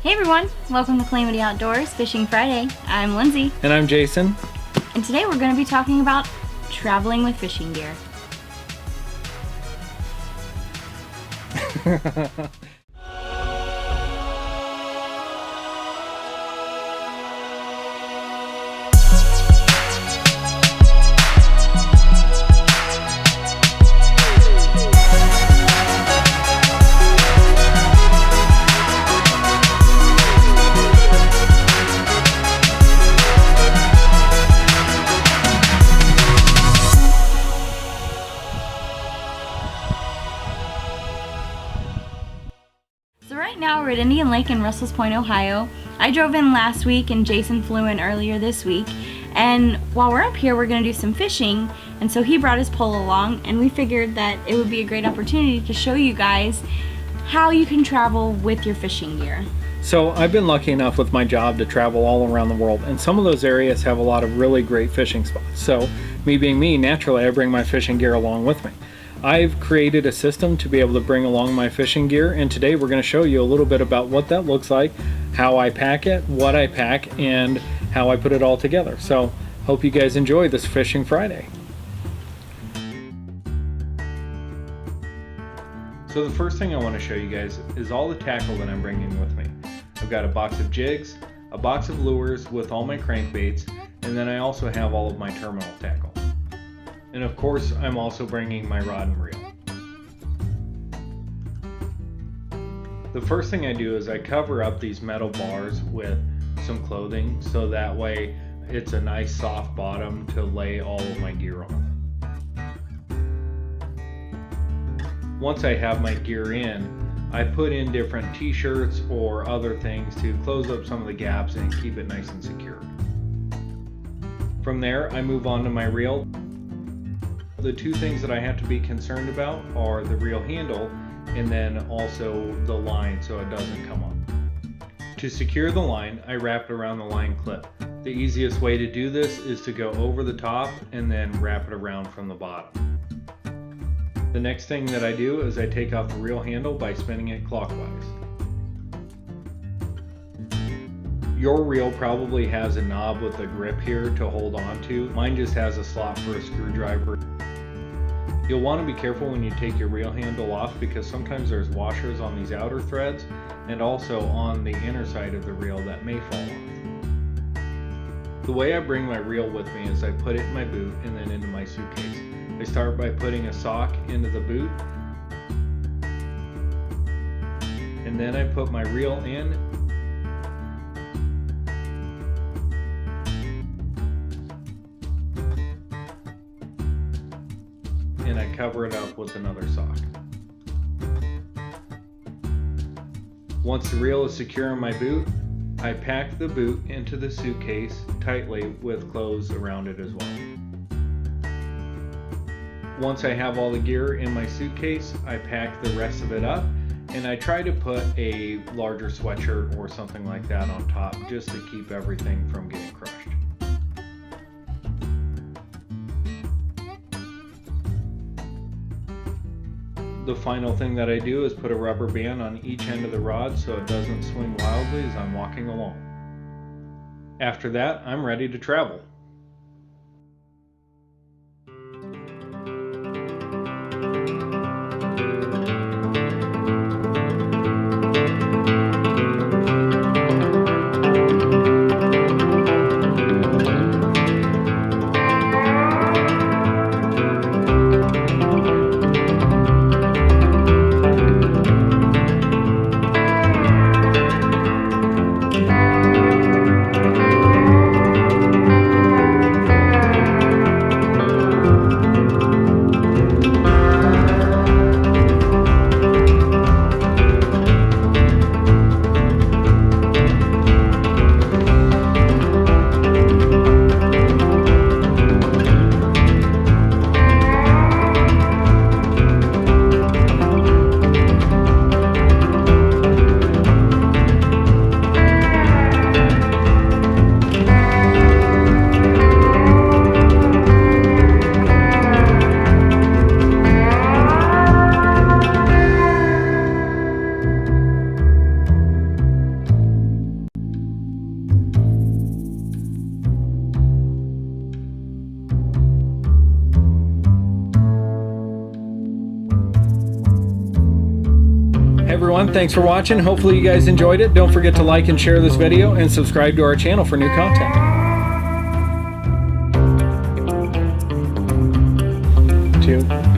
Hey everyone, welcome to Calamity Outdoors Fishing Friday. I'm Lindsay. And I'm Jason. And today we're going to be talking about traveling with fishing gear. So right now we're at Indian Lake in Russell's Point, Ohio. I drove in last week and Jason flew in earlier this week. And while we're up here, we're gonna do some fishing. And so he brought his pole along and we figured that it would be a great opportunity to show you guys how you can travel with your fishing gear. So I've been lucky enough with my job to travel all around the world, and some of those areas have a lot of really great fishing spots. So me being me, naturally I bring my fishing gear along with me. I've created a system to be able to bring along my fishing gear, and today we're going to show you a little bit about what that looks like, how I pack it, what I pack, and how I put it all together. So hope you guys enjoy this Fishing Friday. So the first thing I want to show you guys is all the tackle that I'm bringing with me. I've got a box of jigs, a box of lures with all my crankbaits, and then I also have all of my terminal tackle. And of course, I'm also bringing my rod and reel. The first thing I do is I cover up these metal bars with some clothing, so that way it's a nice soft bottom to lay all of my gear on. Once I have my gear in, I put in different t-shirts or other things to close up some of the gaps and keep it nice and secure. From there, I move on to my reel. The two things that I have to be concerned about are the reel handle and then also the line so it doesn't come up. To secure the line, I wrap it around the line clip. The easiest way to do this is to go over the top and then wrap it around from the bottom. The next thing that I do is I take off the reel handle by spinning it clockwise. Your reel probably has a knob with a grip here to hold on to. Mine just has a slot for a screwdriver. You'll want to be careful when you take your reel handle off because sometimes there's washers on these outer threads and also on the inner side of the reel that may fall off. The way I bring my reel with me is I put it in my boot and then into my suitcase. I start by putting a sock into the boot, and then I put my reel in, and I cover it up with another sock. Once the reel is secure in my boot, I pack the boot into the suitcase tightly with clothes around it as well. Once I have all the gear in my suitcase, I pack the rest of it up, and I try to put a larger sweatshirt or something like that on top just to keep everything from getting crushed. The final thing that I do is put a rubber band on each end of the rod so it doesn't swing wildly as I'm walking along. After that, I'm ready to travel. Hey everyone, thanks for watching. Hopefully you guys enjoyed it. Don't forget to like and share this video and subscribe to our channel for new content. 2